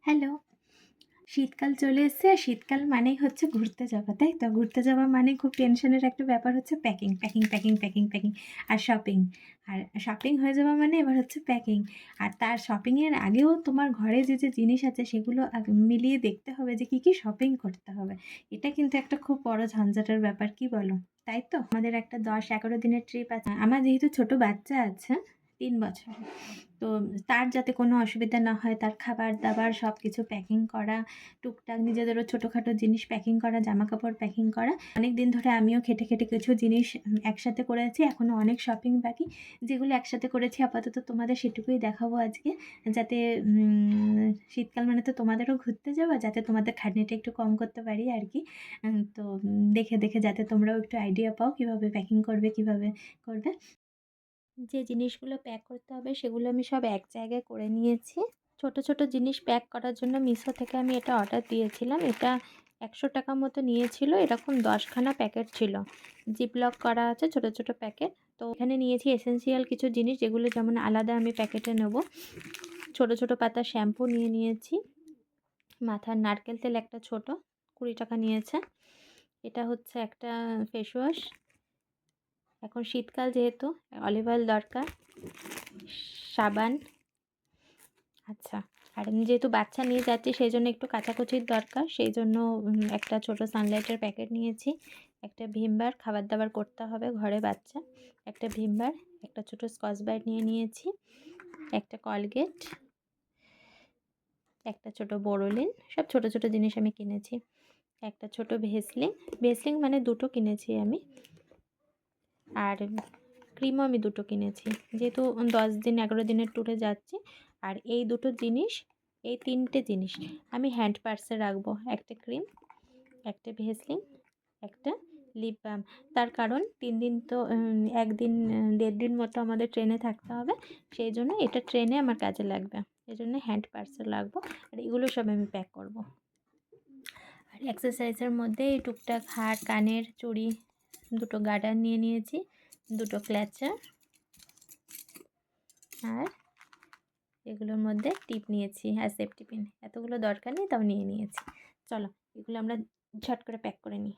Hello. শীতকাল চলে এসছে আর শীতকাল মানেই হচ্ছে ঘুরতে যাওয়া, তাই তো? ঘুরতে যাওয়া মানে খুব টেনশনের একটা ব্যাপার হচ্ছে packing, packing, packing, packing, packing আর শপিং। আর শপিং হয়ে যাওয়া মানে এবার হচ্ছে প্যাকিং। আর তার শপিংয়ের আগেও তোমার ঘরে যে জিনিস আছে সেগুলো মিলিয়ে দেখতে হবে যে কী শপিং করতে হবে। এটা কিন্তু একটা খুব বড় ঝঞ্ঝাটের ব্যাপার, কি বলো? তাই তো? আমাদের একটা ১০-১১ দিনের ট্রিপ আছে। আমার যেহেতু ছোট বাচ্চা আছে ৩ বছরের। তো তার যাতে কোনো অসুবিধা না হয়, তার খাবার-দাবার সবকিছু প্যাকিং করা, টুকটাক নিজেদেরও ছোটোখাটো জিনিস প্যাকিং করা, জামাকাপড় প্যাকিং করা। অনেকদিন ধরে আমিও খেটে, খেটে কিছু জিনিস একসাথে করেছি। এখনও অনেক শপিং বাকি। যেগুলো একসাথে করেছি আপাতত তোমাদের সেটুকুই দেখাবো আজকে। যাতে শীতকাল মানে তো তোমাদেরও ঘুরতে যাওয়া, যাতে তোমাদের খাটনিটা একটু কম করতে পারি আরকি। তো দেখে, দেখে যাতে তোমরাও একটু আইডিয়া পাও কীভাবে প্যাকিং করবে, কীভাবে করবে। যে জিনিসগুলো প্যাক করতে হবে সেগুলো আমি সব এক জায়গায় করে নিয়েছি। ছোট, ছোট জিনিস প্যাক করার জন্য মিশো থেকে আমি এটা অর্ডার দিয়েছিলাম। এটা ৳১০০ মতো নিয়েছিল। এরকম ১০ খানা প্যাকেট ছিল। জিপলক করা আছে ছোট, ছোট প্যাকেট। তো এখানে নিয়েছি এসেনশিয়াল কিছু জিনিস যেগুলো যেমন আলাদা আমি প্যাকেটে নেব। ছোট, ছোট পাতার শ্যাম্পু নিয়ে নিয়েছি। মাথার নারকেল তেল একটা ছোট, ৳২০ নিয়েছে। এটা হচ্ছে একটা ফেস ওয়াশ। এখন শীতকাল যেহেতু অলিভ অয়েল দরকার, সাবান। আচ্ছা, আর আমি যেহেতু বাচ্চা নিয়ে যাচ্ছি সেইজন্য একটু কাচাকুচির দরকার। সেইজন্য একটা ছোট সানলাইটের প্যাকেট নিয়েছি। একটা ভিম বার, খাবার-দাবার করতে হবে ঘরে বাচ্চা। একটা ভিম বার, একটা ছোট স্কচ ব্রাইট নিয়ে নিয়েছি। একটা কলগেট, একটা ছোট বোরোলিন, সব ছোট, ছোট জিনিস আমি কিনেছি। একটা ছোট ভেসলিন, ভেসলিন মানে ২ টো কিনেছি আমি। আর ক্রিমও আমি ২ টো কিনেছি। যেহেতু ১০ দিন ১১ দিনের ট্যুরে যাচ্ছি। আর এই ২ টো জিনিস, এই ৩ টে জিনিস আমি হ্যান্ড পার্সে রাখবো। একটা ক্রিম, একটা ভেসলিন, একটা লিপ বাম। তার কারণ ৩ দিন তো ১ দিন ১.৫ দিন মতো আমাদের ট্রেনে থাকতে হবে। সেইজন্য এটা ট্রেনে আমার কাজে লাগবে। এজন্য হ্যান্ড পার্সেল রাখবো। আর এগুলো সব আমি প্যাক করব। আর এক্সারসাইজের মধ্যে এই টুকটাক হার, কানের, চুড়ি, ২ টো গার্ডার নিয়ে নিয়েছি, ২ টো ক্ল্যাচার, আর এগুলোর মধ্যে টিপ নিয়েছি আর সেফটি পিন। এতগুলো দরকার নেই তাও নিয়ে নিয়েছি। চলো এগুলো আমরা ঝট করে প্যাক করে নিই।